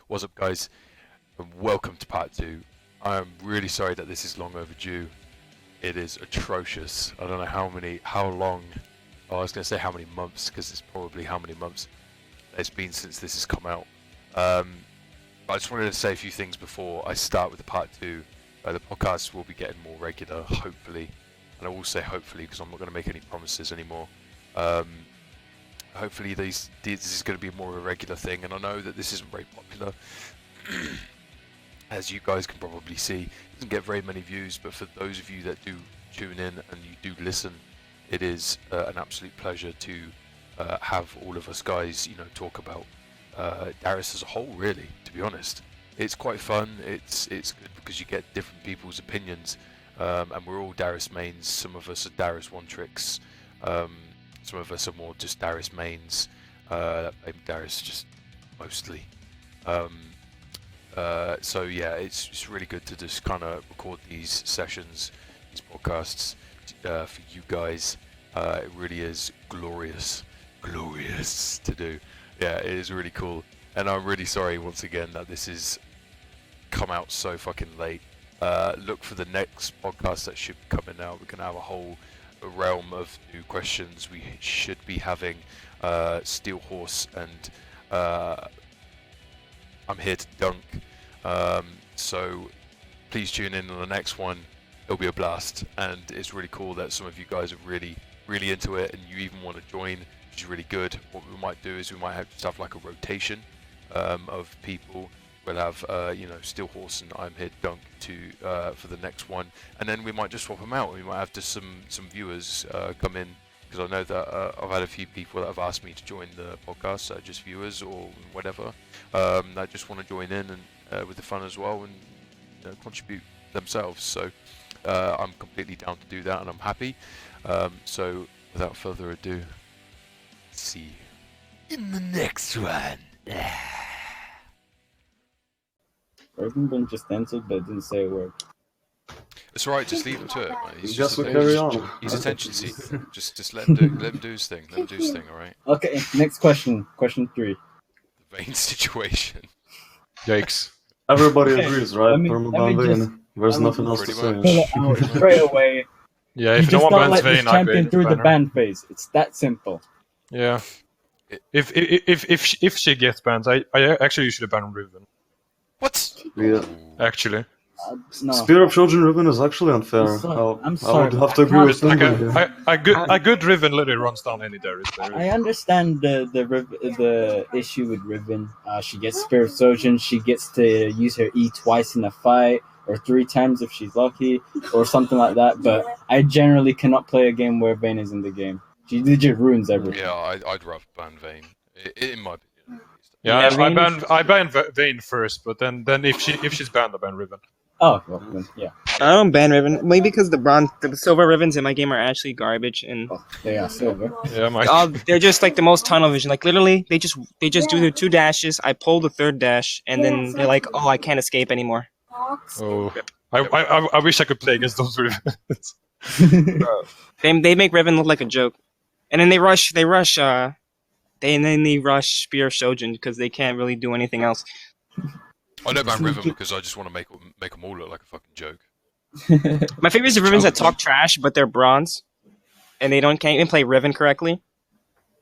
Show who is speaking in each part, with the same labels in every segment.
Speaker 1: What's up, guys? And welcome to part 2. I am really sorry that this is long overdue. It is atrocious. I don't know how long. Oh, I was going to say how many months, because it's probably how many months it's been since this has come out. But I just wanted to say a few things before I start with the part 2. The podcast will be getting more regular, hopefully. And I will say hopefully, because I'm not going to make any promises anymore. Hopefully this is going to be more of a regular thing, and I know that this isn't very popular. As you guys can probably see, it doesn't get very many views, but for those of you that do tune in and you do listen, it is an absolute pleasure to have all of us guys, talk about Darius as a whole, really, to be honest. It's quite fun, it's good because you get different people's opinions, and we're all Darius mains. Some of us are Darius one-tricks, some of us are more just Darius mains, Darius just mostly. So yeah, it's really good to just kind of record these sessions, these podcasts for you guys. It really is glorious to do. Yeah, it is really cool, and I'm really sorry once again that this is come out so fucking late. Look for the next podcast that should be coming out. We're gonna have a whole realm of new questions. We should be having Steel Horse and I'm here to dunk. So please tune in on the next one. It'll be a blast, and it's really cool that some of you guys are really into it, and you even want to join, which is really good. What we might do is we might have stuff like a rotation of people. We'll have Steel Horse and I'm here to dunk for the next one, and then we might just swap them out. We might have just some viewers come in, because I know that I've had a few people that have asked me to join the podcast, just viewers or whatever, that just want to join in and with the fun as well, and contribute themselves. So I'm completely down to do that, and I'm happy. So without further ado, see you in the next one.
Speaker 2: Urban just answered, but didn't say a word.
Speaker 1: It's alright, just leave him to it. He's
Speaker 3: just carry on.
Speaker 1: He's attention seeker. Just let him do his thing. Let him do his thing, alright?
Speaker 2: Okay, next question. Question 3.
Speaker 1: The Vayne situation.
Speaker 3: Yikes. Everybody
Speaker 2: Okay,
Speaker 3: agrees, right? Perma ban Vayne. There's nothing else to say.
Speaker 1: Pretty
Speaker 2: Pull it out straight away.
Speaker 4: Yeah,
Speaker 2: You
Speaker 4: if no
Speaker 2: just
Speaker 4: one
Speaker 2: don't
Speaker 4: bans
Speaker 2: let this
Speaker 4: Vayne, I
Speaker 2: champion
Speaker 4: ban
Speaker 2: through the
Speaker 4: her.
Speaker 2: ban phase. It's that simple.
Speaker 4: Yeah. If she gets banned, I actually usually ban Riven.
Speaker 1: What?
Speaker 3: Yeah.
Speaker 4: Actually,
Speaker 2: No.
Speaker 3: Spear of Trojan Ribbon is actually unfair.
Speaker 2: I'm
Speaker 3: I
Speaker 2: sorry,
Speaker 3: would have to agree with
Speaker 4: like
Speaker 3: Riven here.
Speaker 4: a good Riven literally runs down any Darius.
Speaker 2: I understand the issue with Riven. She gets Spirit Sojourn. She gets to use her E twice in a fight, or 3 times if she's lucky, or something like that. But I generally cannot play a game where Vayne is in the game. She legit ruins everything.
Speaker 1: Yeah, I'd rather ban Vayne, in my opinion.
Speaker 4: Yeah,
Speaker 2: Yeah,
Speaker 4: I ban Vayne first, but then if she's banned, I ban Riven.
Speaker 2: Oh, well, then, yeah.
Speaker 5: I don't ban Riven. Maybe because the silver Rivens in my game are actually garbage, and
Speaker 2: Oh, they are silver.
Speaker 4: Yeah,
Speaker 5: they're just like the most tunnel vision. Like literally, they just do their 2 dashes. I pull the 3rd dash, and then they're like, "Oh, I can't escape anymore."
Speaker 4: Oh, I wish I could play against those Rivens.
Speaker 5: They make Riven look like a joke, and then they rush Spear of Shojin because they can't really do anything else.
Speaker 1: I don't ban Riven because I just want to make them all look like a fucking joke.
Speaker 5: My favorite is the Rivens that talk trash, but they're bronze, and they can't even play Riven correctly.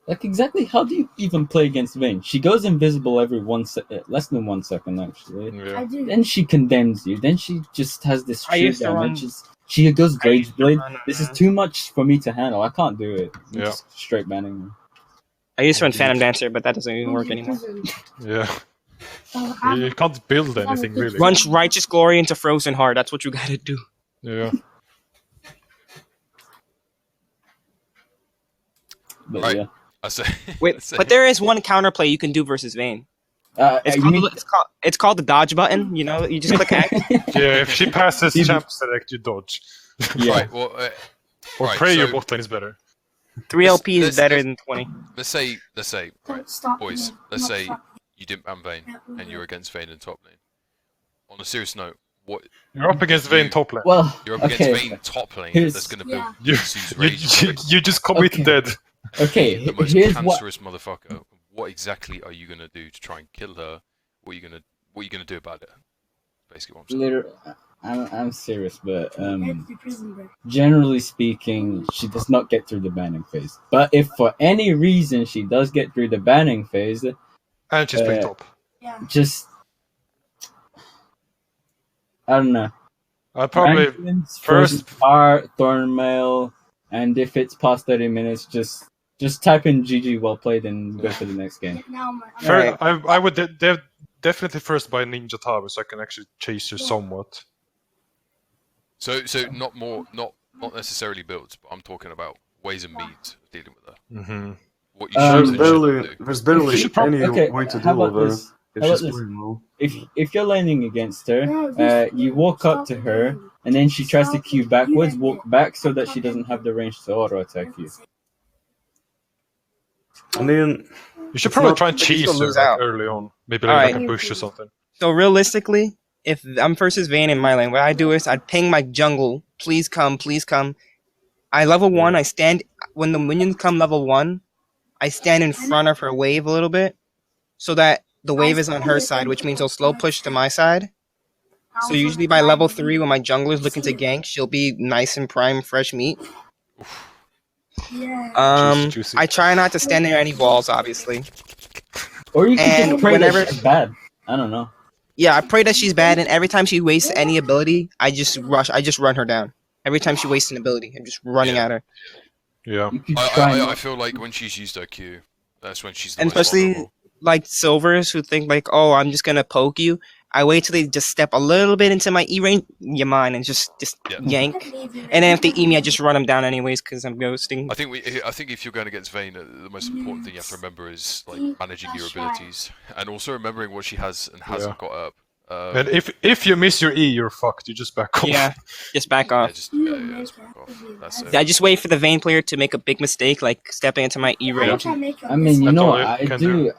Speaker 2: Like, exactly how do you even play against Vayne? She goes invisible every less than 1 second, actually.
Speaker 4: Yeah.
Speaker 2: Then she condemns you. Then she just has this
Speaker 5: I
Speaker 2: sheer
Speaker 5: used to run-
Speaker 2: damage. She goes
Speaker 5: I used
Speaker 2: Rage
Speaker 5: to
Speaker 2: Blade.
Speaker 5: run,
Speaker 2: This is too much for me to handle. I can't do it. I'm
Speaker 4: Yeah.
Speaker 2: just straight banning them.
Speaker 5: I used to run Phantom Dancer, but that doesn't even work anymore.
Speaker 4: Yeah. You can't build anything really.
Speaker 5: Run Righteous Glory into Frozen Heart. That's what you gotta do.
Speaker 4: Yeah.
Speaker 2: But
Speaker 1: Right.
Speaker 2: yeah.
Speaker 1: I say.
Speaker 5: Wait, but there is one counterplay you can do versus Vayne. It's called the dodge button. You just click X.
Speaker 4: Yeah, if she passes champ select, you dodge.
Speaker 2: Yeah.
Speaker 1: Right. Well.
Speaker 4: Or
Speaker 1: Right,
Speaker 4: pray your
Speaker 1: so-
Speaker 4: bot lane is better.
Speaker 5: 3 LP is
Speaker 1: let's-
Speaker 5: better than 20.
Speaker 1: Let's say, right, boys. Let's say you didn't ban Vayne and you're against Vayne in top lane. On a serious note, what
Speaker 4: You're up against Vayne top lane.
Speaker 2: Well,
Speaker 1: you're up
Speaker 2: okay.
Speaker 1: against Vayne top lane
Speaker 2: Here's-
Speaker 1: that's going to build
Speaker 4: You,
Speaker 1: Lucy's
Speaker 4: you,
Speaker 1: Rage.
Speaker 4: you just commit
Speaker 2: Okay.
Speaker 4: dead.
Speaker 2: Okay,
Speaker 1: The most
Speaker 2: here's what.
Speaker 1: cancerous motherfucker. What exactly are you going to do to try and kill her? What are you going to what are you going to do about it? Basically, what I'm saying.
Speaker 2: I'm serious, but generally speaking, she does not get through the banning phase. But if for any reason she does get through the banning phase,
Speaker 4: And she's playing top.
Speaker 2: just I don't know.
Speaker 4: I'd probably
Speaker 2: Rankings,
Speaker 4: first-
Speaker 2: Thornmail, and if it's past 30 minutes, just type in GG well played and go to the next game.
Speaker 4: I would definitely first buy Ninja Tabi so I can actually chase her somewhat.
Speaker 1: So not necessarily builds, but I'm talking about ways and means of dealing with her.
Speaker 4: Mm-hmm.
Speaker 1: What you should and shouldn't do.
Speaker 3: There's barely any way to deal with her.
Speaker 2: This?
Speaker 3: If
Speaker 2: How
Speaker 3: she's
Speaker 2: about this?
Speaker 3: playing well.
Speaker 2: If you're laning against her, you walk up to her, and then she tries to queue backwards, walk back so that she doesn't have the range to auto attack you.
Speaker 3: I mean,
Speaker 4: You should probably try and
Speaker 5: but you
Speaker 4: cheese
Speaker 5: still
Speaker 4: her
Speaker 5: lose
Speaker 4: like,
Speaker 5: out.
Speaker 4: early on. Maybe
Speaker 5: All
Speaker 4: like
Speaker 5: right.
Speaker 4: a bush or something.
Speaker 5: So realistically, if I'm versus Vayne in my lane, what I do is I'd ping my jungle, please come, please come. I level 1, I stand, when the minions come level 1, I stand in front of her wave a little bit, so that the wave is on her side, which means he'll slow push to my side. So usually by level 3, when my jungler's looking to gank, she'll be nice and prime, fresh meat.
Speaker 4: Juicy.
Speaker 5: I try not to stand near any walls, obviously.
Speaker 2: Or you can
Speaker 5: And
Speaker 2: just pray
Speaker 5: whenever-
Speaker 2: that she's bad. I don't know.
Speaker 5: Yeah, I pray that she's bad, and every time she wastes any ability, I just run her down. Every time she wastes an ability, I'm just running at her.
Speaker 4: Yeah.
Speaker 2: You could try
Speaker 1: I
Speaker 2: not-
Speaker 1: feel like when she's used her Q, that's when she's the
Speaker 5: And
Speaker 1: most
Speaker 5: especially
Speaker 1: vulnerable.
Speaker 5: like silvers who think like, oh, I'm just gonna poke you. I wait till they just step a little bit into my E range, you mine, and just
Speaker 1: Yeah.
Speaker 5: yank. And then if they E me, I just run them down anyways because I'm ghosting.
Speaker 1: I think if you're going against Vayne, the most important thing you have to remember is like managing your abilities and also remembering what she has and hasn't got up.
Speaker 4: And if you miss your E, you're fucked. You just back off.
Speaker 5: Yeah, just back
Speaker 1: yeah,
Speaker 5: off.
Speaker 1: just back off. That's it.
Speaker 5: I just wait for the Vayne player to make a big mistake, like stepping into my E range.
Speaker 2: I mean, you
Speaker 4: That's
Speaker 2: know
Speaker 4: all
Speaker 2: what
Speaker 4: you
Speaker 2: I
Speaker 4: can
Speaker 2: do?
Speaker 4: do.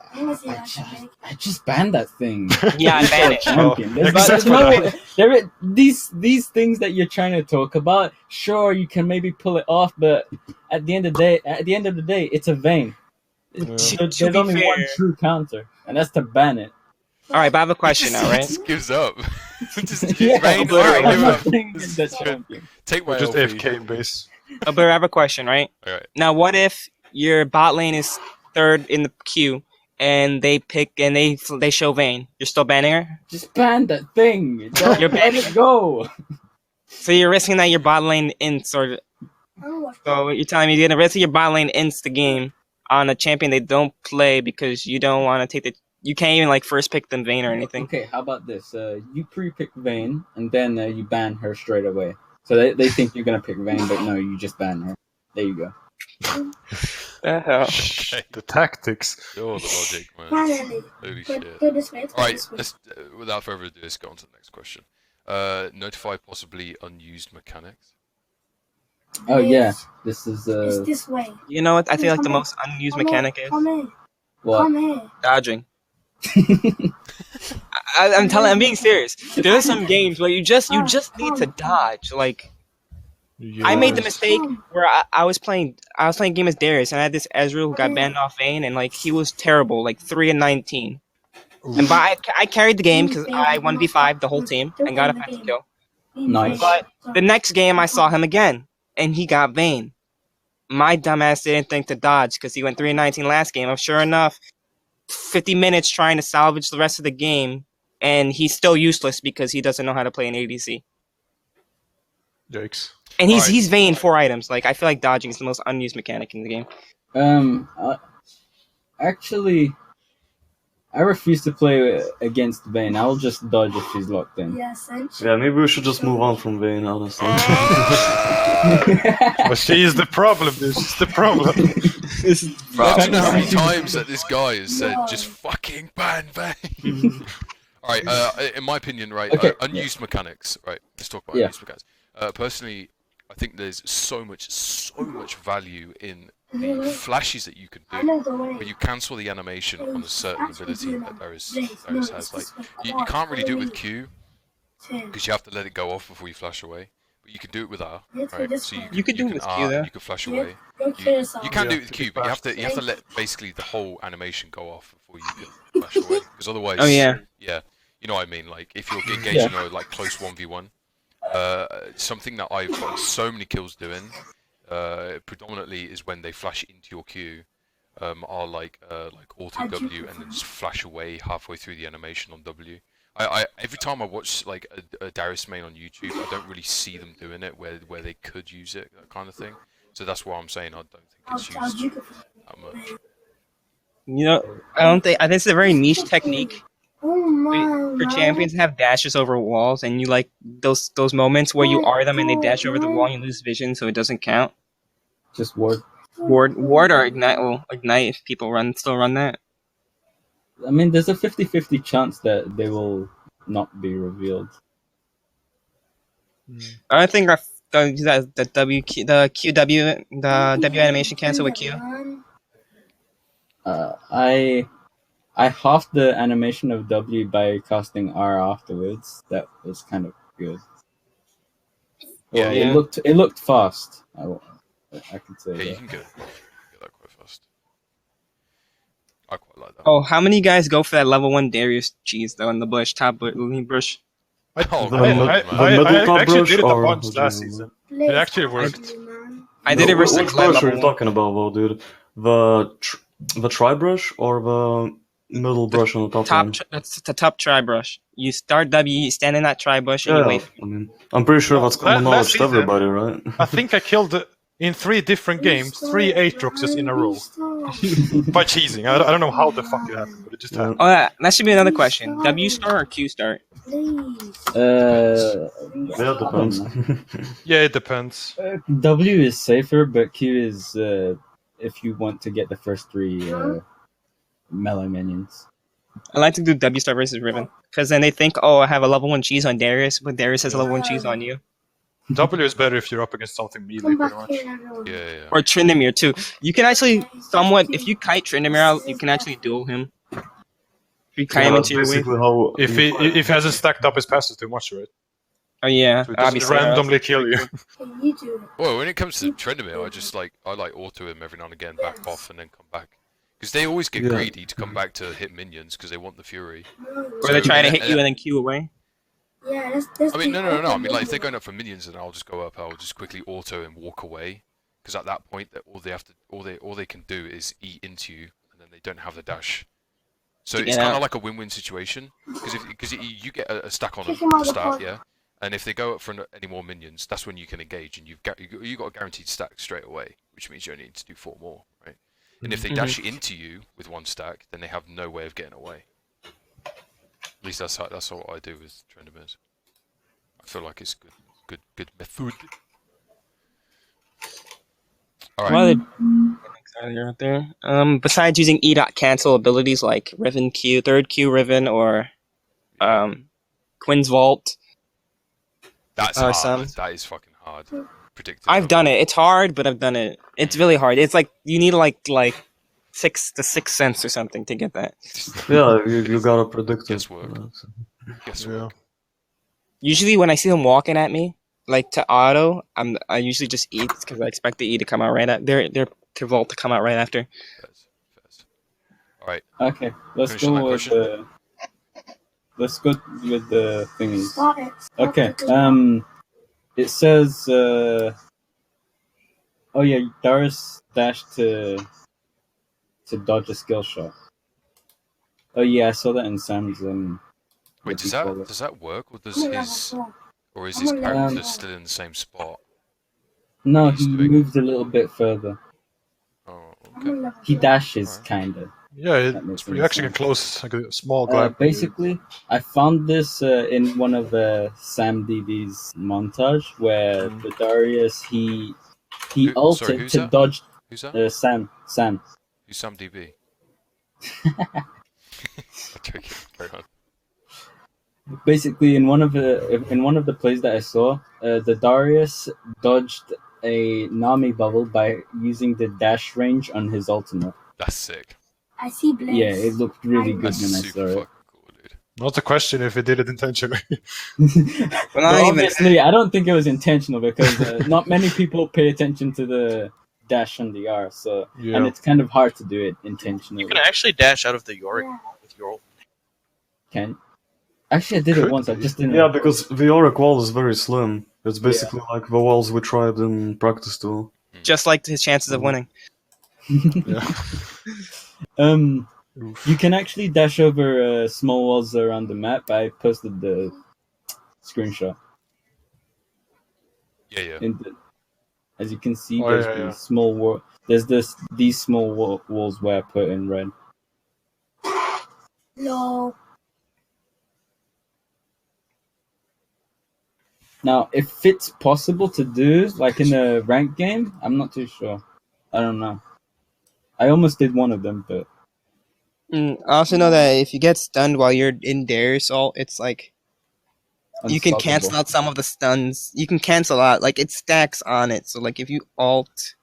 Speaker 2: I just ban that thing.
Speaker 5: Yeah, I ban it.
Speaker 2: Champion. There's
Speaker 4: Except
Speaker 2: no,
Speaker 4: for
Speaker 2: these things that you're trying to talk about. Sure, you can maybe pull it off, but at the end of the day, it's a Vayne. There's
Speaker 5: To be
Speaker 2: only one
Speaker 5: fair-
Speaker 2: true counter, and that's to ban it.
Speaker 5: All right, but I have a question now, right?
Speaker 1: Just gives up. just
Speaker 2: Yeah,
Speaker 1: Vayne,
Speaker 2: but
Speaker 1: alright,
Speaker 2: I'm
Speaker 1: give
Speaker 2: not
Speaker 1: up.
Speaker 2: saying it's the champion.
Speaker 1: Take my
Speaker 4: Or just
Speaker 1: LP.
Speaker 4: AFK in base.
Speaker 5: But I have a question, right?
Speaker 1: Alright.
Speaker 5: Now, what if your bot lane is third in the queue, and they pick and they show Vayne? You're still banning her,
Speaker 2: Just ban that thing. Don't
Speaker 5: You're
Speaker 2: let
Speaker 5: banning
Speaker 2: it go.
Speaker 5: so you're risking that your bot lane ints or. So you're telling me you're gonna risk your bot lane ints the game on a champion they don't play because you don't want to take the. You can't even like first pick them Vayne or anything.
Speaker 2: Okay, how about this? You pre-pick Vayne, and then you ban her straight away. So they think you're gonna pick Vayne, but no, you just ban her. There you go.
Speaker 5: The hell?
Speaker 4: The tactics.
Speaker 1: You're the logic, man. Holy shit. Alright, let's, without further ado, let's go on to the next question. Notify possibly unused mechanics.
Speaker 2: Oh yeah, this is
Speaker 6: It's this way.
Speaker 5: You know what? I feel like the most unused mechanic is
Speaker 6: Come here.
Speaker 2: what?
Speaker 6: Come here.
Speaker 5: dodging. I'm being serious. There are some games where you just need to dodge. Like I made the mistake where I was playing a game as Darius, and I had this Ezreal who got banned off Vayne, and like he was terrible, like 3-19. And but I carried the game because I 1v5 the whole team and got a fancy kill.
Speaker 2: Nice.
Speaker 5: But the next game I saw him again, and he got Vayne. My dumbass didn't think to dodge because he went 3-19 last game. Sure enough, 50 minutes trying to salvage the rest of the game, and he's still useless because he doesn't know how to play an ADC.
Speaker 4: Yikes.
Speaker 5: And
Speaker 1: Alright.
Speaker 5: he's Vayne 4 items. Like I feel like dodging is the most unused mechanic in the game.
Speaker 2: Actually, I refuse to play against Vayne. I'll just dodge if she's locked in.
Speaker 6: Yes, and
Speaker 3: Yeah, maybe we should just move on from Vayne, honestly.
Speaker 4: But she is the problem, dude. She's the problem.
Speaker 1: Imagine how many times that this guy has said, just fucking ban Vayne. Alright, in my opinion, right,
Speaker 2: Okay,
Speaker 1: unused mechanics, right, let's talk about
Speaker 2: Yeah.
Speaker 1: unused mechanics. Personally, I think there's so much value in the flashes that you can
Speaker 6: I
Speaker 1: do,
Speaker 6: know the way.
Speaker 1: where you cancel the animation on a certain ability that Darius has. Like, you can't really do it with Q, because you have to let it go off before you flash away. But you can do it with R, right? So
Speaker 5: You could do it with Q,
Speaker 1: R,
Speaker 5: though.
Speaker 1: you can flash away.
Speaker 6: Go kill yourself.
Speaker 1: You can do
Speaker 4: Yeah,
Speaker 1: it with
Speaker 4: to
Speaker 1: Q,
Speaker 4: be
Speaker 1: but you have to let basically the whole animation go off before you can flash away, because otherwise,
Speaker 5: Oh, yeah.
Speaker 1: yeah, You know what I mean? Like if you're engaging a like close 1v1, something that I've got so many kills doing, predominantly is when they flash into your queue, are like auto W and then just flash away halfway through the animation on W. I every time I watch like a Darius main on YouTube, I don't really see them doing it where they could use it, that kind of thing. So that's why I'm saying I don't think it's used that much.
Speaker 5: You know, I think it's a very niche technique. For champions to have dashes over walls, and you like those moments where you are them and they dash over the wall and you lose vision, so it doesn't count.
Speaker 2: Just ward.
Speaker 5: Ward or ignite. Well, ignite if people still run that.
Speaker 2: I mean, there's a 50-50 chance that they will not be revealed.
Speaker 5: I think the W animation cancel with Q.
Speaker 2: I halved the animation of W by casting R afterwards. That was kind of good. Well,
Speaker 5: Yeah.
Speaker 2: It looked fast. I could say
Speaker 1: Yeah,
Speaker 2: that.
Speaker 1: you can get that quite fast. I quite like that.
Speaker 5: Oh, how many guys go for that level 1 Darius cheese though in the bush, top bush?
Speaker 1: Oh,
Speaker 4: I
Speaker 3: top
Speaker 4: actually
Speaker 3: brush
Speaker 4: did it a
Speaker 3: or
Speaker 4: bunch
Speaker 3: what
Speaker 4: last
Speaker 3: do you
Speaker 4: season. It actually worked.
Speaker 5: I did it versus
Speaker 3: Which brush are you
Speaker 5: level 1.
Speaker 3: talking about, though, dude? The tri brush or the middle brush on the top one?
Speaker 5: That's the top tri brush. You start W, you stand in that tri bush, and you
Speaker 3: Yeah,
Speaker 5: wait.
Speaker 3: I mean, I'm pretty sure that's common
Speaker 4: Last
Speaker 3: knowledge to
Speaker 4: season,
Speaker 3: everybody, right?
Speaker 4: I think I killed in 3 different games 3 Aatroxes in a row by cheesing. I don't know how the fuck it happened, but it just happened.
Speaker 5: Oh, that should be another question. W start or Q start?
Speaker 3: Yeah, it depends.
Speaker 4: Yeah, it depends.
Speaker 2: W is safer, but Q is if you want to get the first 3 melee minions.
Speaker 5: I like to do W start versus Riven. Because then they think, oh, I have a level 1 cheese on Darius, but Darius has a level 1 cheese on you.
Speaker 4: W is better if you're up against something melee, pretty much.
Speaker 1: Yeah.
Speaker 5: Or Tryndamere, too. You can actually somewhat, if you kite Tryndamere out, you can actually duel him. If you kite him into your wave.
Speaker 3: How
Speaker 4: If he hasn't stacked up his passes too much, right?
Speaker 5: Oh, yeah.
Speaker 4: So it doesn't
Speaker 5: Obviously.
Speaker 4: randomly kill you.
Speaker 1: Well, when it comes to Tryndamere, I like auto him every now and again, back off, and then come back. Because they always get greedy to come back to hit minions because they want the fury.
Speaker 5: Or they try to hit you and then Q away.
Speaker 6: Yeah, that's
Speaker 1: I mean, no. I mean, like if they're going up for minions, then I'll just go up. I'll just quickly auto and walk away. Because at that point, all they can do is eat into you, and then they don't have the dash. So it's kind of like a win-win situation. Because you get a stack on them at the start, yeah. And if they go up for any more minions, that's when you can engage, and you've got a guaranteed stack straight away, which means you only need to do 4 more, right? And if they dash into you with 1 stack, then they have no way of getting away. At least that's what I do with Tryndamere. I feel like it's good method. All right.
Speaker 5: Right there. Besides using E.cancel abilities like Riven Q, 3rd Q Riven, or Quinn's Vault.
Speaker 1: That's hard. That is fucking hard. Predicting.
Speaker 5: I've done it. It's hard, but I've done it. It's really hard. It's like you need like the 6th sense or something to get that.
Speaker 3: Yeah, you gotta predict it.
Speaker 1: Guesswork.
Speaker 4: Yeah.
Speaker 5: Usually when I see them walking at me, like to auto, I usually just eat because I expect the E to come out right at their Vault to come out right after.
Speaker 1: Fairs. All right.
Speaker 2: Okay, let's go with the thingies. Okay. It says. Oh yeah, Darius dashed to dodge a skill shot. Oh yeah, I saw that in Sam's.
Speaker 1: Wait, does that work, or is his character still in the same spot?
Speaker 2: No, he moved a little bit further.
Speaker 1: Oh, okay.
Speaker 2: He dashes, kinda.
Speaker 4: Yeah, you actually can close like a small glide.
Speaker 2: Basically, I found this in one of Sam DB's montage where the Darius he ulted to dodge.
Speaker 1: Who's that?
Speaker 2: Sam.
Speaker 1: Who's Sam DB? Okay, carry on.
Speaker 2: Basically, in one of the plays that I saw, the Darius dodged a Nami bubble by using the dash range on his ultimate.
Speaker 1: That's sick.
Speaker 6: I see Blaze.
Speaker 2: Yeah, it looked really good
Speaker 1: That's
Speaker 2: when I
Speaker 1: super
Speaker 2: saw
Speaker 1: fucking cool, dude.
Speaker 4: Not a question if he did it intentionally.
Speaker 2: it. Obviously, I don't think it was intentional because not many people pay attention to the dash on the R, so and it's kind of hard to do it intentionally.
Speaker 7: You can actually dash out of the Yorick with your ult.
Speaker 2: Can? Actually, I did it
Speaker 4: Could
Speaker 2: once. I
Speaker 4: be.
Speaker 2: just didn't.
Speaker 3: Yeah, because the auric wall is very slim. It's basically like the walls we tried in practice too.
Speaker 5: Just like his chances of winning.
Speaker 4: Yeah. Oof.
Speaker 2: You can actually dash over small walls around the map. I posted the screenshot.
Speaker 1: Yeah.
Speaker 2: As you can see,
Speaker 4: Oh,
Speaker 2: there's
Speaker 4: yeah, yeah.
Speaker 2: these small wall. There's these small walls where I put in red.
Speaker 6: No.
Speaker 2: Now, if it's possible to do like in a ranked game, I'm not too sure. I don't know. I almost did one of them, but
Speaker 5: I also know that if you get stunned while you're in Darius ult, it's like you can cancel
Speaker 2: unstoppable.
Speaker 5: out some of the stuns. You can cancel out like it stacks on it. So like if you ult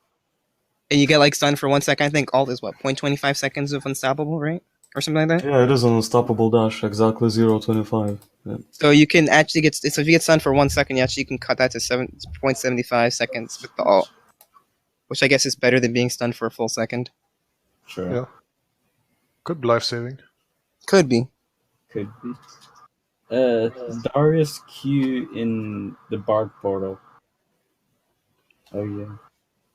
Speaker 5: and you get like stunned for 1 second, I think ult is what 0.25 seconds of unstoppable, right? Or something like that.
Speaker 3: Yeah, it is an unstoppable dash, exactly 0.25. Yeah.
Speaker 5: So you can actually get so if you get stunned for 1 second, you actually can cut that to 7.75 seconds with the ult, which I guess is better than being stunned for a full second.
Speaker 2: Sure,
Speaker 4: Yeah. Could be life saving.
Speaker 5: Could be.
Speaker 2: could be. Darius Q in the Bard portal. Oh yeah.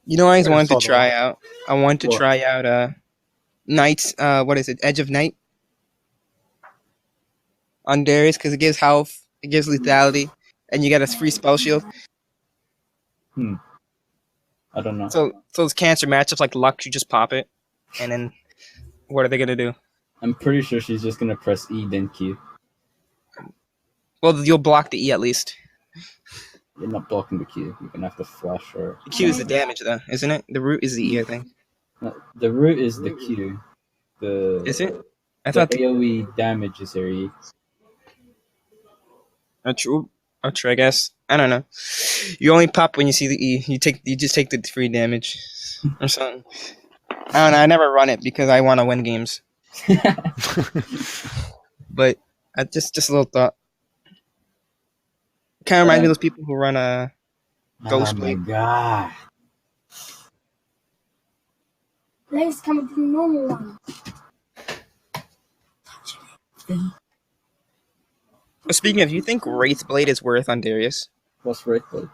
Speaker 5: You know, I always
Speaker 4: I
Speaker 5: wanted to
Speaker 4: saw that
Speaker 5: try
Speaker 4: one.
Speaker 5: out. I want to
Speaker 2: What?
Speaker 5: try out Knight's what is it? Edge of Night on Darius because it gives health, it gives lethality, and you get a free spell shield.
Speaker 2: I don't know.
Speaker 5: So those cancer matchups like Lux, you just pop it, and then what are they gonna do?
Speaker 2: I'm pretty sure she's just gonna press E then Q.
Speaker 5: Well, you'll block the E at least.
Speaker 2: You're not blocking the Q. You're gonna have to flash her.
Speaker 5: The Q is the damage though, isn't it? The root is the E, I think.
Speaker 2: No, the root is the Q. The
Speaker 5: Is it? I
Speaker 2: the
Speaker 5: thought.
Speaker 2: AOE damage is her E.
Speaker 5: True. True. I guess. I don't know. You only pop when you see the E. You just take the free damage or something. I don't know. I never run it because I want to win games. But just a little thought. Kind of reminds me of those people who run a Ghost
Speaker 2: Oh my
Speaker 5: Blade.
Speaker 2: god.
Speaker 6: Let's come to the normal one.
Speaker 5: Speaking of, you think Wraith Blade is worth on Darius?
Speaker 2: What's Wraith Blade?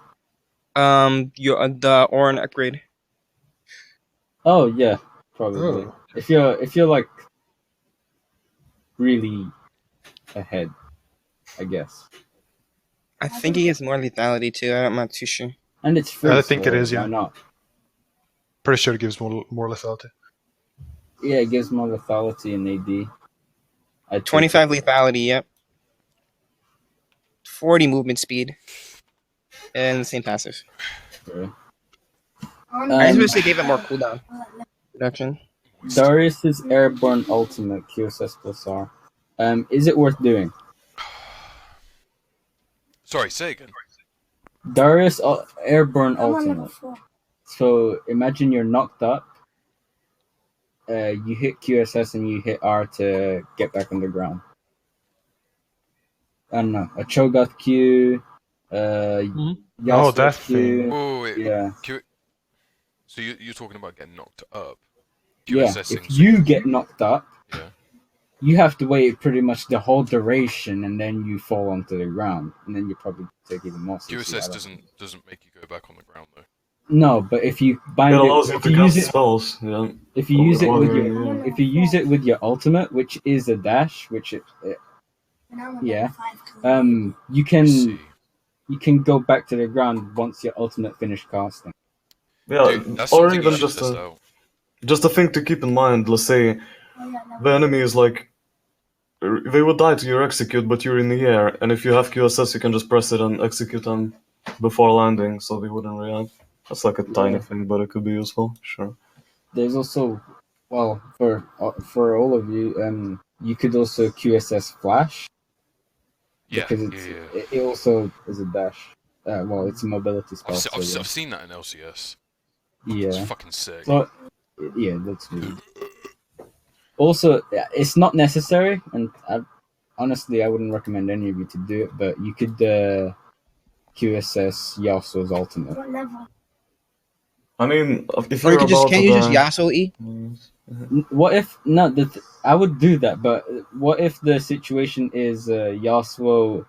Speaker 5: The Orin upgrade.
Speaker 2: Oh yeah, probably.
Speaker 4: Oh.
Speaker 2: If you're like really ahead, I guess.
Speaker 5: I think he has more lethality too. I'm not too sure.
Speaker 2: And it's free.
Speaker 4: I think
Speaker 2: so
Speaker 4: it is, yeah.
Speaker 2: Why not?
Speaker 4: Pretty sure it gives more lethality.
Speaker 2: Yeah, it gives more lethality in AD. I take
Speaker 5: 25
Speaker 2: it.
Speaker 5: lethality, yep. 40 movement speed. And the same passive.
Speaker 2: Sure.
Speaker 5: I just wish they gave it more cooldown reduction.
Speaker 2: Darius's airborne ultimate QSS plus R. Is it worth doing?
Speaker 1: Sorry, say again.
Speaker 2: Darius airborne
Speaker 6: I'm on level
Speaker 2: ultimate.
Speaker 6: 4.
Speaker 2: So imagine you're knocked up. You hit QSS and you hit R to get back on the ground. I don't know. A Cho'Gath Q.
Speaker 5: Mhm.
Speaker 4: Oh,
Speaker 2: Yasuo's
Speaker 4: that
Speaker 2: Q.
Speaker 4: thing.
Speaker 1: Oh, wait.
Speaker 2: Yeah.
Speaker 1: So you're talking about getting knocked up?
Speaker 2: Yeah.
Speaker 1: QSSing,
Speaker 2: If you get knocked up,
Speaker 1: Yeah.
Speaker 2: you have to wait pretty much the whole duration, and then you fall onto the ground, and then you probably take even more. CC. I
Speaker 1: QSS
Speaker 2: don't know.
Speaker 1: doesn't make you go back on the ground though.
Speaker 2: No, but if you bind
Speaker 3: It allows you
Speaker 2: if
Speaker 3: to
Speaker 2: you use
Speaker 3: cast
Speaker 2: it,
Speaker 3: spells. Yeah.
Speaker 2: if you use it with
Speaker 3: Water,
Speaker 2: your,
Speaker 3: yeah.
Speaker 2: if you use it with your ultimate, which is a dash, which
Speaker 6: And I'm on
Speaker 2: Yeah.
Speaker 6: level 5.
Speaker 2: you can go back to the ground once your ultimate finished casting.
Speaker 3: Yeah,
Speaker 1: Dude, that's
Speaker 3: or
Speaker 1: something
Speaker 3: even
Speaker 1: you should test out.
Speaker 3: just a thing to keep in mind. Let's say the enemy is like, they would die to your execute, but you're in the air, and if you have QSS, you can just press it and execute them before landing, so they wouldn't react. That's like a tiny thing, but it could be useful. Sure.
Speaker 2: There's also, well, for all of you, you could also QSS flash
Speaker 1: Yeah,
Speaker 2: because it also is a dash. Well, it's a mobility spell.
Speaker 1: I've seen that in LCS.
Speaker 2: Yeah.
Speaker 1: It's fucking sick.
Speaker 2: So, yeah, that's good. Also, it's not necessary, and honestly, I wouldn't recommend any of you to do it, but you could QSS Yasuo's ultimate.
Speaker 6: What level?
Speaker 3: I mean, if
Speaker 5: Or
Speaker 3: you're
Speaker 5: you
Speaker 3: about
Speaker 5: can't you just
Speaker 3: die-
Speaker 5: Yasuo E?
Speaker 2: What if no? I would do that, but what if the situation is Yasuo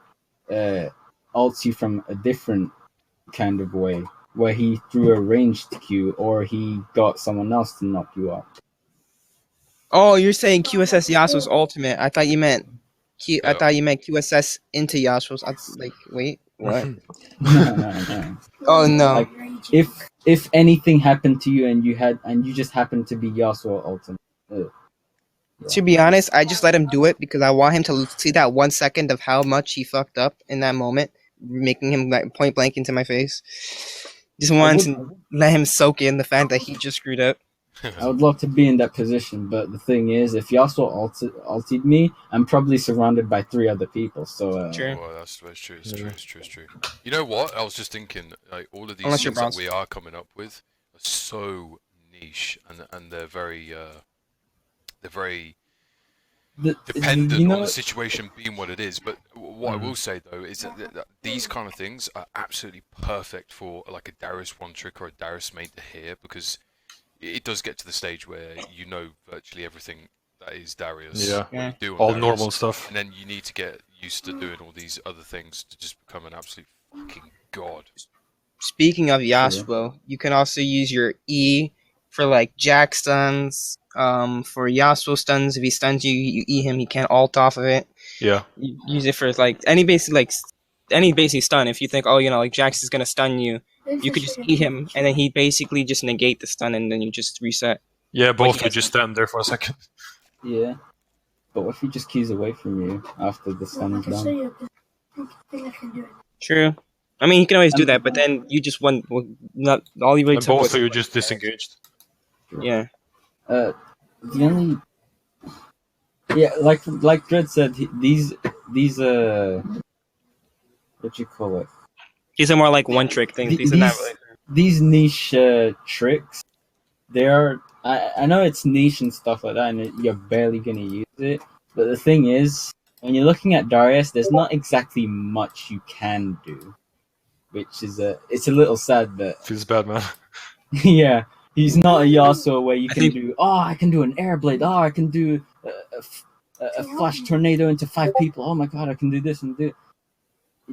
Speaker 2: ults you from a different kind of way, where he threw a ranged Q or he got someone else to knock you out?
Speaker 5: Oh, you're saying QSS Yasuo's ultimate. I thought you meant I
Speaker 1: Yeah.
Speaker 5: thought you meant QSS into Yasuo's. I was like, wait, what?
Speaker 2: No.
Speaker 5: Oh no.
Speaker 2: Like, if anything happened to you and you just happened to be Yasuo ultimate.
Speaker 5: To be honest, I just let him do it because I want him to see that 1 second of how much he fucked up in that moment, making him like point blank into my face. Just wanted to let him soak in the fact that he just screwed up.
Speaker 2: I would love to be in that position, but the thing is, if Yasuo ulted me, I'm probably surrounded by 3 other people. So
Speaker 5: Sure.
Speaker 1: Well, that's true. It's true. It's true. It's true. You know what? I was just thinking, like, all of these
Speaker 5: Unless you're
Speaker 1: things that
Speaker 5: bronze.
Speaker 1: we are coming up with are so niche, and they're very dependent on the situation being what it is. But what I will say though is that these kind of things are absolutely perfect for like a Darius one trick or a Darius main to hear, because it does get to the stage where you know virtually everything that is Darius.
Speaker 4: Yeah.
Speaker 1: What you do on
Speaker 4: All
Speaker 1: Darius,
Speaker 4: normal stuff.
Speaker 1: and then you need to get used to doing all these other things to just become an absolute fucking god.
Speaker 5: Speaking of Yasuo, you can also use your E for like Jack stuns. For Yasuo stuns, if he stuns you, you E him. He can't ult off of it.
Speaker 4: Yeah.
Speaker 5: You use it for like any basic stun. If you think, oh, like Jax is gonna stun you, you could just E him, and then he basically just negate the stun, and then you just reset.
Speaker 4: Yeah,
Speaker 5: Like
Speaker 4: both
Speaker 5: he
Speaker 4: you
Speaker 5: has
Speaker 4: just stand there for a second.
Speaker 2: yeah. But what if he just keys away from you after the stun is done?
Speaker 5: True. I mean, he can always do that, but then you just won. Not all you really
Speaker 4: And
Speaker 5: took
Speaker 4: both
Speaker 5: was
Speaker 4: of you just disengaged.
Speaker 5: yeah.
Speaker 2: The only like Dread said, these what you call it?
Speaker 5: These are more like one trick things. These are not really.
Speaker 2: These niche tricks. They are. I know it's niche and stuff like that, and you're barely gonna use it. But the thing is, when you're looking at Darius, there's not exactly much you can do, which is it's a little sad that
Speaker 4: Feels bad, man.
Speaker 2: yeah, he's not a Yasuo where you
Speaker 5: I
Speaker 2: can
Speaker 5: think-
Speaker 2: do. Oh, I can do an air blade. Oh, I can do a flash tornado into 5 people. Oh my god, I can do this and do.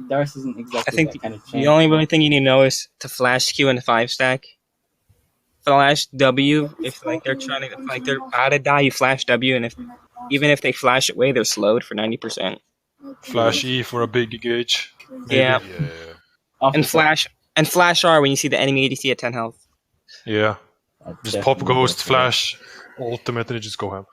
Speaker 2: Darius isn't exactly
Speaker 5: I think
Speaker 2: that kind of
Speaker 5: the
Speaker 2: champion.
Speaker 5: only really thing you need to know is to flash Q and 5 stack. Flash W if like they're trying to like they're about to die, you flash W, and even if they flash away, they're slowed for 90%.
Speaker 4: Flash E for a big gauge. Maybe.
Speaker 5: Yeah,
Speaker 1: Yeah.
Speaker 5: and flash R when you see the enemy ADC at 10 health.
Speaker 4: Yeah. Just pop Ghost, Flash, Ultimate, and just go ham.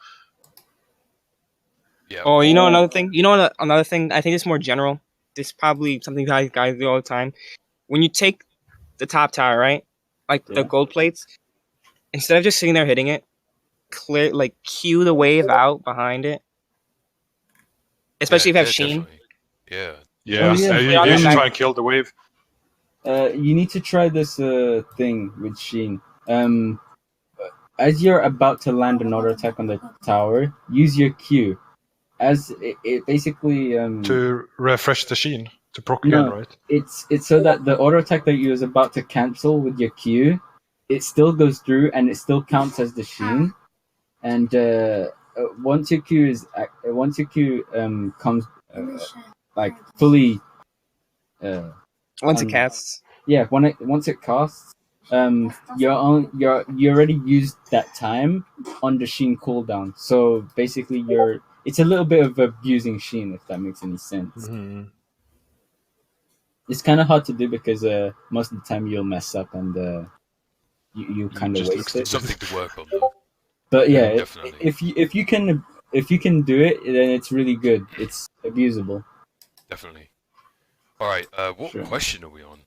Speaker 1: Yeah.
Speaker 5: Oh, you know another thing? You know another thing? I think it's more general. This is probably something guys do all the time. When you take the top tower, right? Like the gold plates, instead of just sitting there hitting it, cue the wave out behind it. Especially if you have Sheen.
Speaker 1: Definitely. Yeah.
Speaker 4: Yeah,
Speaker 2: Oh, yeah.
Speaker 4: you should try and kill the wave.
Speaker 2: You need to try this thing with Sheen. As you're about to land another attack on the tower, use your Q. As it basically
Speaker 4: To refresh the sheen. To proc
Speaker 2: No.
Speaker 4: again, right?
Speaker 2: it's so that the auto attack that you was about to cancel with your Q, it still goes through and it still counts as the Sheen. And once your Q comes like fully
Speaker 5: Once it casts.
Speaker 2: yeah, once it casts, you already used that time on the Sheen cooldown. So basically, it's a little bit of abusing Sheen, if that makes any sense.
Speaker 4: Mm-hmm.
Speaker 2: It's kind of hard to do because most of the time you'll mess up and you kind of
Speaker 4: just
Speaker 2: waste it.
Speaker 1: Something to work on, though.
Speaker 2: But yeah,
Speaker 1: definitely.
Speaker 2: if you can do it, then it's really good. It's abusable.
Speaker 1: Definitely. All right. What
Speaker 2: Sure.
Speaker 1: question are we on?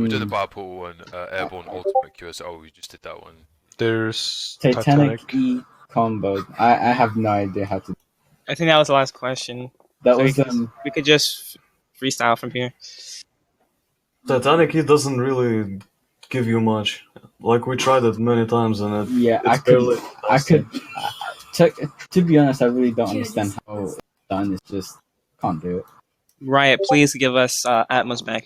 Speaker 1: We did the Bar Portal and Airborne Ultimate QS. Oh, we just did that one.
Speaker 4: There's
Speaker 2: Titanic E combo. I have no idea how to.
Speaker 5: I think that was the last question.
Speaker 2: That
Speaker 5: So
Speaker 2: was
Speaker 5: we could just freestyle from here.
Speaker 3: Titanic E doesn't really give you much. Like we tried it many times and
Speaker 2: to be honest, I really don't understand how it's done. It's just can't do it.
Speaker 5: Riot, please give us Atmos back.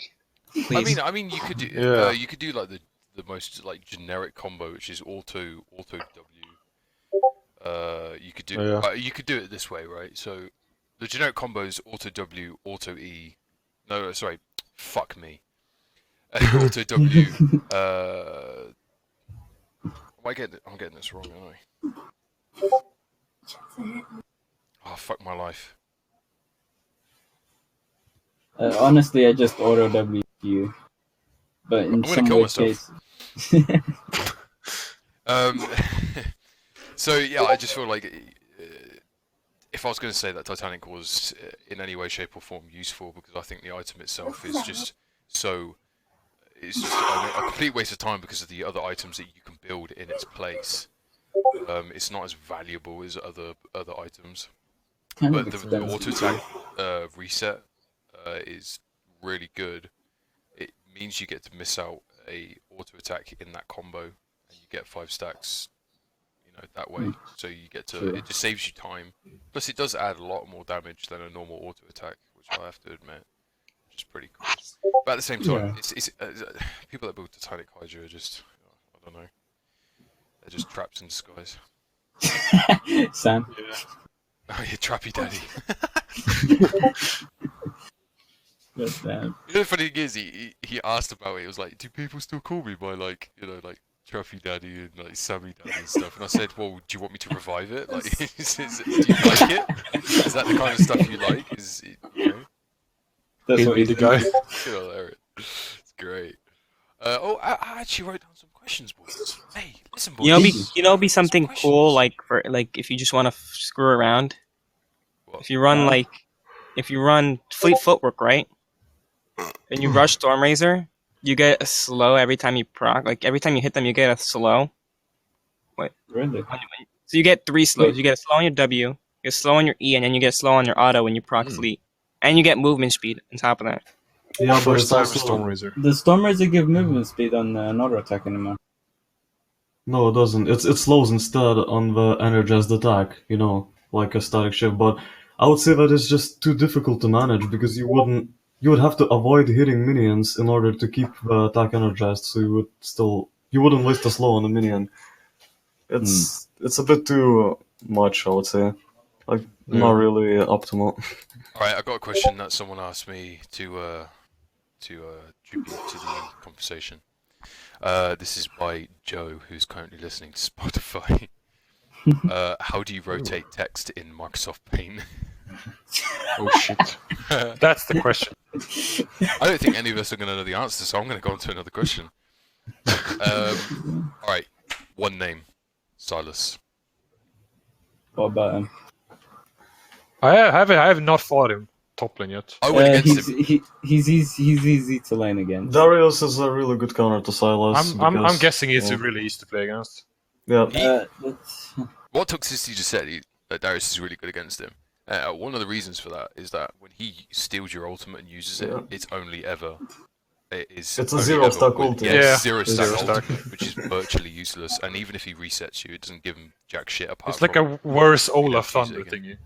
Speaker 5: Please.
Speaker 1: I mean, you could do,
Speaker 4: Yeah.
Speaker 1: you could do like the most like generic combo, which is auto W. You could do
Speaker 4: Oh, yeah.
Speaker 1: you could do it this way, right? So the generic combos auto W, auto E. No, sorry, fuck me. Auto W. I'm getting this wrong, aren't I? Oh fuck my life.
Speaker 2: Honestly, I just auto W you, but in
Speaker 1: I'm gonna
Speaker 2: some
Speaker 1: kill
Speaker 2: weird
Speaker 1: myself.
Speaker 2: case.
Speaker 1: So yeah, I just feel like if I was going to say that Titanic was in any way, shape, or form useful, because I think the item itself is just so it's just a complete waste of time because of the other items that you can build in its place. It's not as valuable as other items,
Speaker 2: Kind
Speaker 1: but
Speaker 2: of
Speaker 1: the
Speaker 2: expensive.
Speaker 1: auto attack reset is really good. It means you get to miss out a auto attack in that combo, and you get 5 stacks, you know, that way. So you get to
Speaker 2: True.
Speaker 1: it just saves you time. Plus, it does add a lot more damage than a normal auto attack, which I have to admit, which is pretty cool. But at the same time,
Speaker 2: Yeah.
Speaker 1: it's people that build Titanic Hydra are just I don't know, they're just traps in disguise.
Speaker 2: Sam.
Speaker 4: Yeah.
Speaker 1: Oh, yeah, Trappy Daddy.
Speaker 2: God damn.
Speaker 1: You know, the funny thing is, he asked about it. He was like, "Do people still call me by like, you know, like Trappy Daddy and like Sammy Daddy and stuff?" And I said, "Well, do you want me to revive it? Like, do you like it? Is that the kind of stuff you like? Is it, you know?"
Speaker 2: That's
Speaker 4: He'll
Speaker 2: what
Speaker 4: be
Speaker 2: he's
Speaker 4: the guy.
Speaker 1: You know, there it's great. I actually wrote down some questions, boys. Hey, listen, boys.
Speaker 5: Be something
Speaker 1: Some
Speaker 5: cool
Speaker 1: questions.
Speaker 5: like if you just want to screw around.
Speaker 1: What?
Speaker 5: If you run Fleet Footwork, right? And you rush Stormrazor, you get a slow every time you proc. Like every time you hit them, you get a slow.
Speaker 2: Really?
Speaker 5: So you get 3 slows.
Speaker 2: Wait.
Speaker 5: You get a slow on your W, you get a slow on your E, and then you get a slow on your auto when you proc Fleet. And you get movement speed on top of that.
Speaker 3: Yeah, but
Speaker 4: First
Speaker 3: it's
Speaker 4: time
Speaker 3: also
Speaker 4: Stormrazor.
Speaker 2: Does Stormrazor give movement speed on an auto attack anymore?
Speaker 3: no, it doesn't. It slows instead on the energized attack, you know, like a static shift. But I would say that it's just too difficult to manage because you would have to avoid hitting minions in order to keep the attack energized. So you wouldn't waste a slow on a minion. It's a bit too much, I would say. Like not really optimal.
Speaker 1: All right, I got a question that someone asked me to tribute to the conversation. This is by Joe, who's currently listening to Spotify. How do you rotate text in Microsoft Paint?
Speaker 4: Oh shit. That's the question.
Speaker 1: I don't think any of us are going to know the answer, so I'm going to go on to another question. All right, one name, Silas.
Speaker 2: What about him?
Speaker 4: I have not fought him top lane yet.
Speaker 1: I went against him.
Speaker 2: He's easy to lane against.
Speaker 3: Darius is a really good counter to Silas.
Speaker 4: I'm
Speaker 3: because,
Speaker 4: guessing it's
Speaker 3: yeah.
Speaker 4: really easy to play against.
Speaker 3: Yeah,
Speaker 2: That's-
Speaker 1: What Toxicity just said, that Darius is really good against him. One of the reasons for that is that when he steals your ultimate and uses it,
Speaker 3: Yeah.
Speaker 1: it's only ever.
Speaker 3: It's a
Speaker 1: only
Speaker 3: zero
Speaker 1: ever
Speaker 3: stack
Speaker 1: with-
Speaker 3: ulti.
Speaker 1: Yeah,
Speaker 4: Yeah,
Speaker 1: it's zero
Speaker 4: zero
Speaker 1: stack
Speaker 4: stack.
Speaker 1: ultimate, which is virtually useless. And even if he resets you, it doesn't give him jack shit apart
Speaker 4: It's like
Speaker 1: from.
Speaker 4: a worse Olaf
Speaker 1: use it
Speaker 4: Thunder
Speaker 1: again.
Speaker 4: thingy.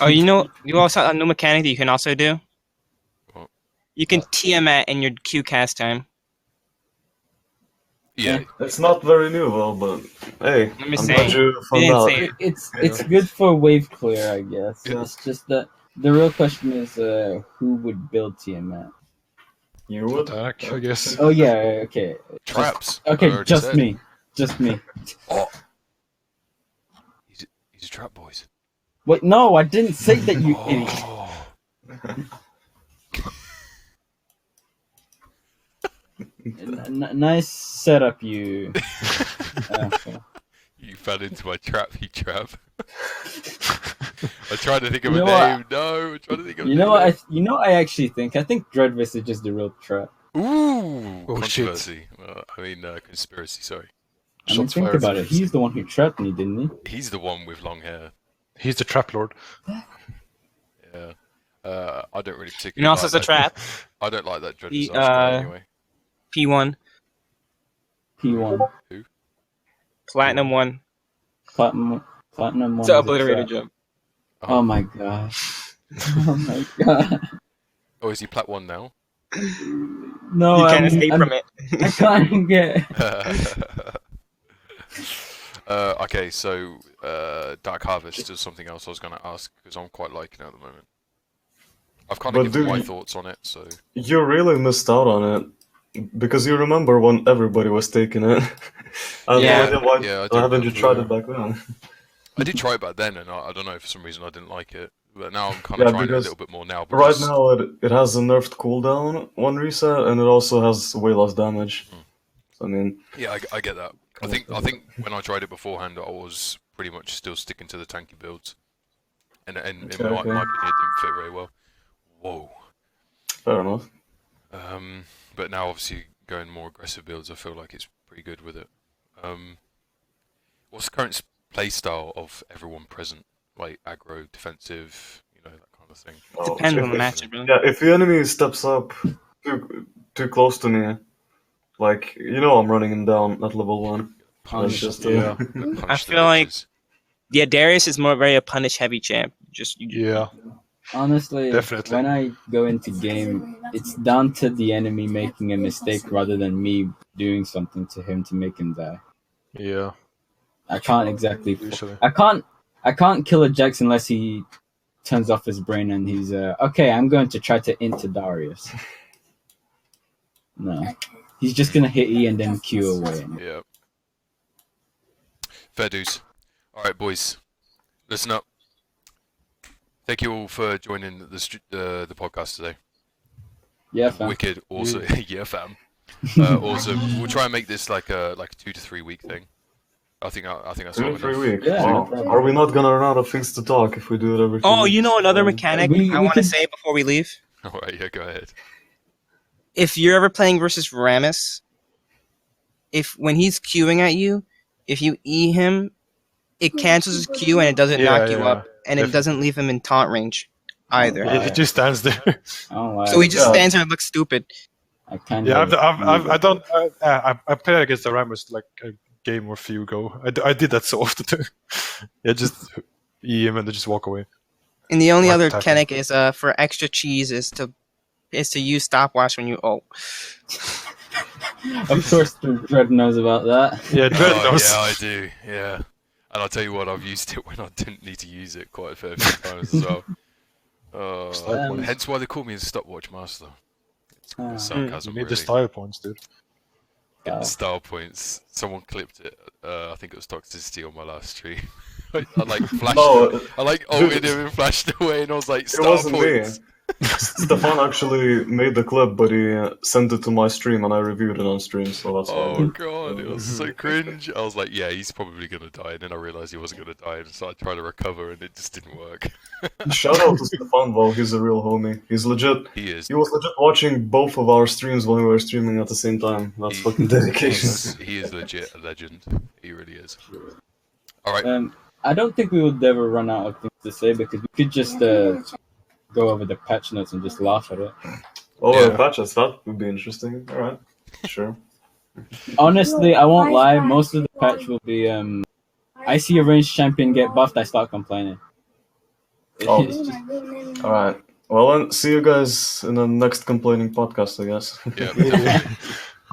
Speaker 5: Oh, you also have a new mechanic that you can also do.
Speaker 1: What?
Speaker 5: You can Tiamat in your Q cast time.
Speaker 1: Yeah,
Speaker 3: It's not very new though, but hey,
Speaker 5: Let me
Speaker 3: I'm
Speaker 5: say.
Speaker 3: glad you
Speaker 5: They
Speaker 3: found
Speaker 5: didn't
Speaker 3: out.
Speaker 5: say it.
Speaker 2: it's good for wave clear, I guess.
Speaker 1: Yeah.
Speaker 2: It's just that the real question is who would build Tiamat?
Speaker 3: You would?
Speaker 4: Attack, I guess.
Speaker 2: Oh yeah, okay.
Speaker 1: traps. I
Speaker 2: Okay,
Speaker 1: already
Speaker 2: just
Speaker 1: said.
Speaker 2: me. Just me.
Speaker 1: Oh, he's a trap, boys.
Speaker 2: Wait, no, I didn't say that, you idiot.
Speaker 1: Oh.
Speaker 2: Nice setup, you. Okay.
Speaker 1: You fell into my trap, you trap. I'm trying to think of
Speaker 2: You
Speaker 1: a
Speaker 2: know what?
Speaker 1: name. No, I'm trying to think of a
Speaker 2: You
Speaker 1: name.
Speaker 2: know what? I actually think. I think Dreadvisage is the real trap.
Speaker 1: Ooh,
Speaker 4: Oh, shit.
Speaker 1: controversy. Conspiracy. Sorry.
Speaker 2: I mean,
Speaker 4: Shots
Speaker 2: think
Speaker 4: fired.
Speaker 2: about it. He's the one who trapped me, didn't he?
Speaker 1: He's the one with long hair.
Speaker 4: He's the trap lord.
Speaker 1: Yeah. I don't really particularly.
Speaker 5: And also
Speaker 1: like
Speaker 5: the
Speaker 1: that.
Speaker 5: trap.
Speaker 1: I don't like that
Speaker 5: The,
Speaker 1: Dreadvisage guy anyway.
Speaker 5: P1,
Speaker 2: P1.
Speaker 5: Platinum 1.
Speaker 2: Platinum 1.
Speaker 5: It's an
Speaker 2: is a
Speaker 5: Obliterator
Speaker 2: trap.
Speaker 5: jump.
Speaker 2: Oh my god. Oh my god.
Speaker 1: Oh, is he plat 1 now?
Speaker 2: No,
Speaker 5: You can't escape from it.
Speaker 2: I can't get.
Speaker 1: Okay, so Dark Harvest is something else I was going to ask because I'm quite liking it at the moment. I've kind of
Speaker 3: But
Speaker 1: given my
Speaker 3: dude,
Speaker 1: thoughts on it, so
Speaker 3: you really missed out on it because you remember when everybody was taking it. I have no
Speaker 5: Yeah.
Speaker 3: idea why
Speaker 1: yeah, I do
Speaker 3: haven't you
Speaker 1: remember.
Speaker 3: tried it back then?
Speaker 1: I did try it back then, and I don't know, for some reason I didn't like it. But now I'm kind
Speaker 3: Yeah,
Speaker 1: of trying it a
Speaker 3: because
Speaker 1: little bit more now
Speaker 3: right
Speaker 1: because
Speaker 3: now it has a nerfed cooldown, one reset, and it also has way less damage. So, I mean,
Speaker 1: yeah, I get that. I think when I tried it beforehand, I was pretty much still sticking to the tanky builds, and in
Speaker 3: Okay,
Speaker 1: my
Speaker 3: okay.
Speaker 1: opinion, it didn't fit very well. Whoa.
Speaker 3: fair enough.
Speaker 1: But now obviously going more aggressive builds, I feel like it's pretty good with it. What's the current play style of everyone present? Like aggro, defensive, that kind of thing.
Speaker 3: Oh,
Speaker 5: Depends
Speaker 3: if,
Speaker 5: on the
Speaker 3: if-
Speaker 5: matchup, really.
Speaker 3: yeah, if the enemy steps up too close to me, like I'm running him down at level 1. That's just
Speaker 4: Yeah.
Speaker 5: I feel like Darius is very a punish heavy champ.
Speaker 4: Yeah.
Speaker 2: Honestly,
Speaker 4: Definitely.
Speaker 2: when I go into game, it's down to the enemy making a mistake rather than me doing something to him to make him die.
Speaker 4: Yeah.
Speaker 2: I can't exactly.
Speaker 4: Usually.
Speaker 2: I can't kill a Jax unless he turns off his brain and he's okay. I'm going to try to int Darius. No, he's just gonna hit E and then Q away.
Speaker 1: Yeah. Fair dues. All right, boys, listen up. Thank you all for joining the podcast today.
Speaker 2: Yeah, fam.
Speaker 1: Wicked, awesome. Yeah, fam. Awesome. We'll try and make this like a 2 to 3 week thing. I think that's
Speaker 3: 2
Speaker 1: long
Speaker 3: to 3
Speaker 1: enough.
Speaker 3: weeks.
Speaker 2: Yeah,
Speaker 3: Wow.
Speaker 2: no problem.
Speaker 3: Are we not gonna run out of things to talk if we do it every 2
Speaker 5: Oh,
Speaker 3: weeks?
Speaker 5: you know another
Speaker 3: Um,
Speaker 5: mechanic
Speaker 2: we
Speaker 5: I want to
Speaker 2: could-
Speaker 5: say before we leave?
Speaker 1: All right, yeah, go ahead.
Speaker 5: If you're ever playing versus Ramus, when he's queuing at you, if you E him, it cancels his Q and it doesn't knock you up, and it doesn't leave him in taunt range either.
Speaker 2: Oh,
Speaker 4: He just stands there.
Speaker 2: I don't like
Speaker 5: So he just
Speaker 3: Yeah.
Speaker 5: stands there and looks stupid.
Speaker 2: I kind
Speaker 4: Yeah,
Speaker 2: of.
Speaker 4: I don't. I played against the Ramus like a game or few ago. I did that so often too. Yeah, just E him and then just walk away.
Speaker 5: And the only
Speaker 4: Like
Speaker 5: other
Speaker 4: attacking.
Speaker 5: mechanic is for extra cheese is to use stopwatch when you ult.
Speaker 2: Of course, the Dread knows about that.
Speaker 4: Yeah, Dread
Speaker 1: Oh,
Speaker 4: knows.
Speaker 1: yeah, I do. Yeah, and I'll tell you what, I've used it when I didn't need to use it quite a fair few times as well. Hence why they call me a stopwatch master. It's sarcasm,
Speaker 4: You need
Speaker 1: really.
Speaker 4: the style points, dude.
Speaker 1: Style points. Someone clipped it. I think it was Toxicity on my last stream. I like flashed.
Speaker 3: No,
Speaker 1: I like ulted him and flashed away, and I was like,
Speaker 3: it
Speaker 1: style
Speaker 3: wasn't
Speaker 1: points.
Speaker 3: me. Stefan actually made the clip, but he sent it to my stream and I reviewed it on stream, so that's
Speaker 1: Oh
Speaker 3: why.
Speaker 1: god, it was so cringe. I was like, yeah, he's probably gonna die, and then I realized he wasn't gonna die, and so I tried to recover, and it just didn't work.
Speaker 3: Shout out to Stefan though, he's a real homie. He's legit.
Speaker 1: He is.
Speaker 3: He was legit watching both of our streams when we were streaming at the same time. That's fucking dedication.
Speaker 1: He is legit a legend. He really is. All right.
Speaker 2: I don't think we would ever run out of things to say because we could just go over the patch notes and just laugh at it.
Speaker 3: Oh,
Speaker 1: Yeah.
Speaker 3: the patches, that would be interesting. Alright, sure.
Speaker 2: Honestly, I won't lie. Most of the patch will be I see a ranged champion get buffed, I start complaining.
Speaker 3: Oh.
Speaker 2: It's just-
Speaker 3: Alright. Well then, see you guys in the next complaining podcast, I guess.
Speaker 1: Yeah. Definitely.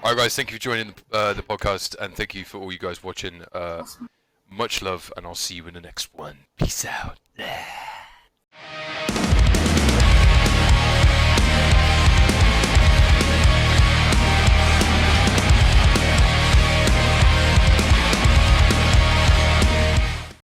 Speaker 1: All right, guys. Thank you for joining the podcast, and thank you for all you guys watching. Much love, and I'll see you in the next one. Peace out.